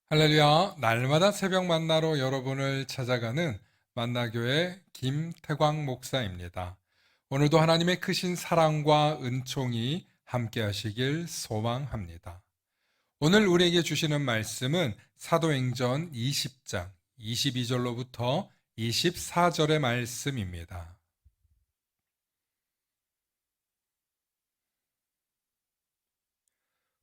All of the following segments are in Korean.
할렐루야, 날마다 새벽 만나러 여러분을 찾아가는 만나교회 김태광 목사입니다. 오늘도 하나님의 크신 사랑과 은총이 함께 하시길 소망합니다. 오늘 우리에게 주시는 말씀은 사도행전 20장 22절로부터 24절의 말씀입니다.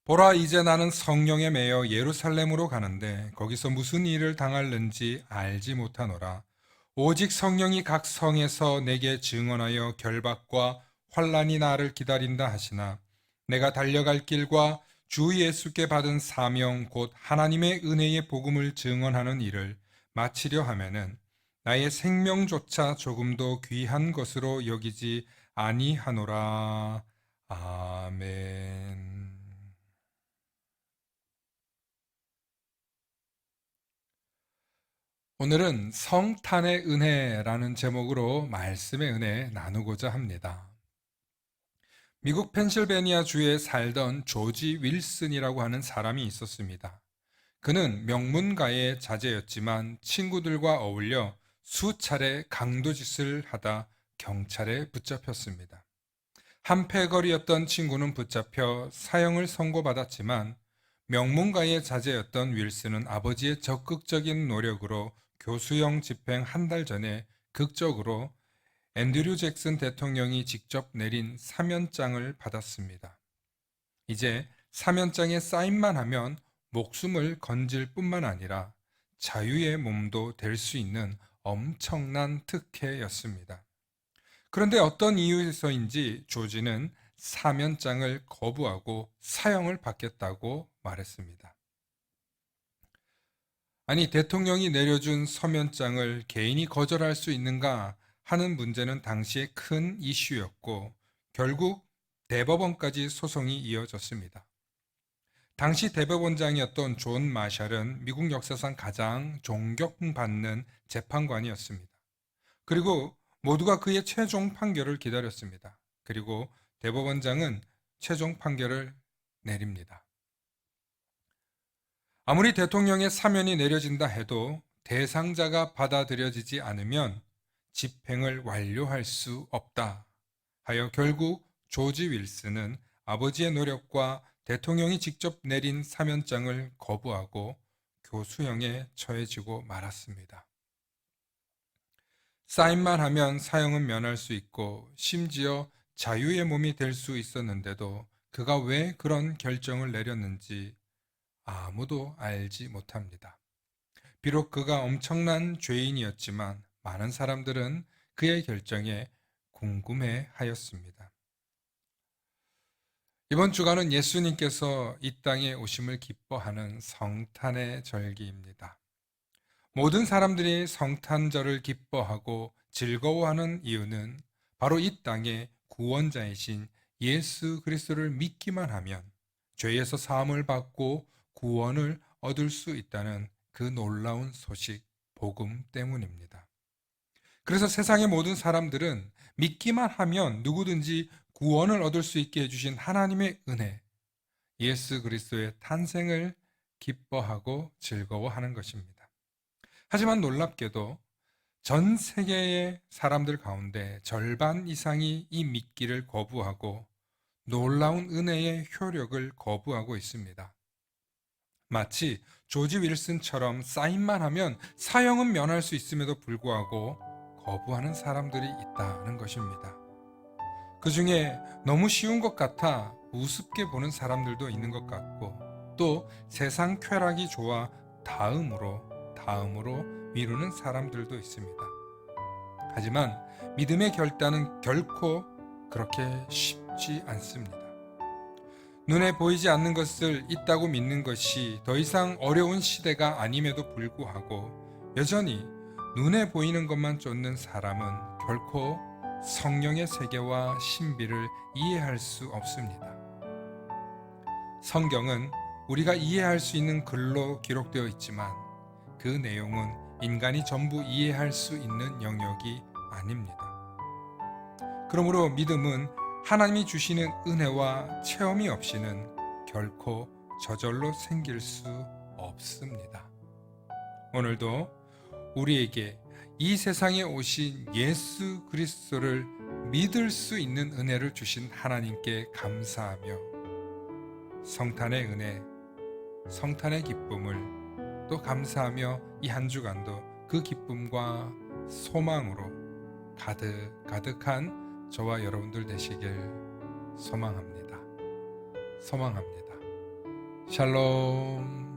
보라, 이제 나는 성령에 매여 예루살렘으로 가는데 거기서 무슨 일을 당할는지 알지 못하노라. 오직 성령이 각 성에서 내게 증언하여 결박과 환난이 나를 기다린다 하시나, 내가 달려갈 길과 주 예수께 받은 사명 곧 하나님의 은혜의 복음을 증언하는 일을 마치려 하면은 나의 생명조차 조금도 귀한 것으로 여기지 아니하노라. 아멘. 오늘은 성탄의 은혜라는 제목으로 말씀의 은혜 나누고자 합니다. 미국 펜실베니아 주에 살던 조지 윌슨이라고 하는 사람이 있었습니다. 그는 명문가의 자제였지만 친구들과 어울려 수차례 강도짓을 하다 경찰에 붙잡혔습니다. 한패거리였던 친구는 붙잡혀 사형을 선고받았지만 명문가의 자제였던 윌슨은 아버지의 적극적인 노력으로 교수형 집행 한 달 전에 극적으로 앤드류 잭슨 대통령이 직접 내린 사면장을 받았습니다. 이제 사면장에 사인만 하면 목숨을 건질 뿐만 아니라 자유의 몸도 될 수 있는 엄청난 특혜였습니다. 그런데 어떤 이유에서인지 조지는 사면장을 거부하고 사형을 받겠다고 말했습니다. 아니, 대통령이 내려준 서면장을 개인이 거절할 수 있는가 하는 문제는 당시에 큰 이슈였고, 결국 대법원까지 소송이 이어졌습니다. 당시 대법원장이었던 존 마샬은 미국 역사상 가장 존경받는 재판관이었습니다. 그리고 모두가 그의 최종 판결을 기다렸습니다. 그리고 대법원장은 최종 판결을 내립니다. 아무리 대통령의 사면이 내려진다 해도 대상자가 받아들여지지 않으면 집행을 완료할 수 없다 하여 결국 조지 윌슨은 아버지의 노력과 대통령이 직접 내린 사면장을 거부하고 교수형에 처해지고 말았습니다. 사인만 하면 사형은 면할 수 있고 심지어 자유의 몸이 될 수 있었는데도 그가 왜 그런 결정을 내렸는지 아무도 알지 못합니다. 비록 그가 엄청난 죄인이었지만 많은 사람들은 그의 결정에 궁금해 하였습니다. 이번 주간은 예수님께서 이 땅에 오심을 기뻐하는 성탄의 절기입니다. 모든 사람들이 성탄절을 기뻐하고 즐거워하는 이유는 바로 이 땅에 구원자이신 예수 그리스도를 믿기만 하면 죄에서 사함을 받고 구원을 얻을 수 있다는 그 놀라운 소식, 복음 때문입니다. 그래서 세상의 모든 사람들은 믿기만 하면 누구든지 구원을 얻을 수 있게 해주신 하나님의 은혜, 예수 그리스도의 탄생을 기뻐하고 즐거워하는 것입니다. 하지만 놀랍게도 전 세계의 사람들 가운데 절반 이상이 이 믿기를 거부하고 놀라운 은혜의 효력을 거부하고 있습니다. 마치 조지 윌슨처럼 사인만 하면 사형은 면할 수 있음에도 불구하고 거부하는 사람들이 있다는 것입니다. 그 중에 너무 쉬운 것 같아 우습게 보는 사람들도 있는 것 같고, 또 세상 쾌락이 좋아 다음으로 미루는 사람들도 있습니다. 하지만 믿음의 결단은 결코 그렇게 쉽지 않습니다. 눈에 보이지 않는 것을 있다고 믿는 것이 더 이상 어려운 시대가 아님에도 불구하고 여전히 눈에 보이는 것만 쫓는 사람은 결코 성령의 세계와 신비를 이해할 수 없습니다. 성경은 우리가 이해할 수 있는 글로 기록되어 있지만 그 내용은 인간이 전부 이해할 수 있는 영역이 아닙니다. 그러므로 믿음은 하나님이 주시는 은혜와 체험이 없이는 결코 저절로 생길 수 없습니다. 오늘도 우리에게 이 세상에 오신 예수 그리스도를 믿을 수 있는 은혜를 주신 하나님께 감사하며 성탄의 은혜, 성탄의 기쁨을 또 감사하며 이 한 주간도 그 기쁨과 소망으로 가득한 저와 여러분들 되시길 소망합니다. 샬롬.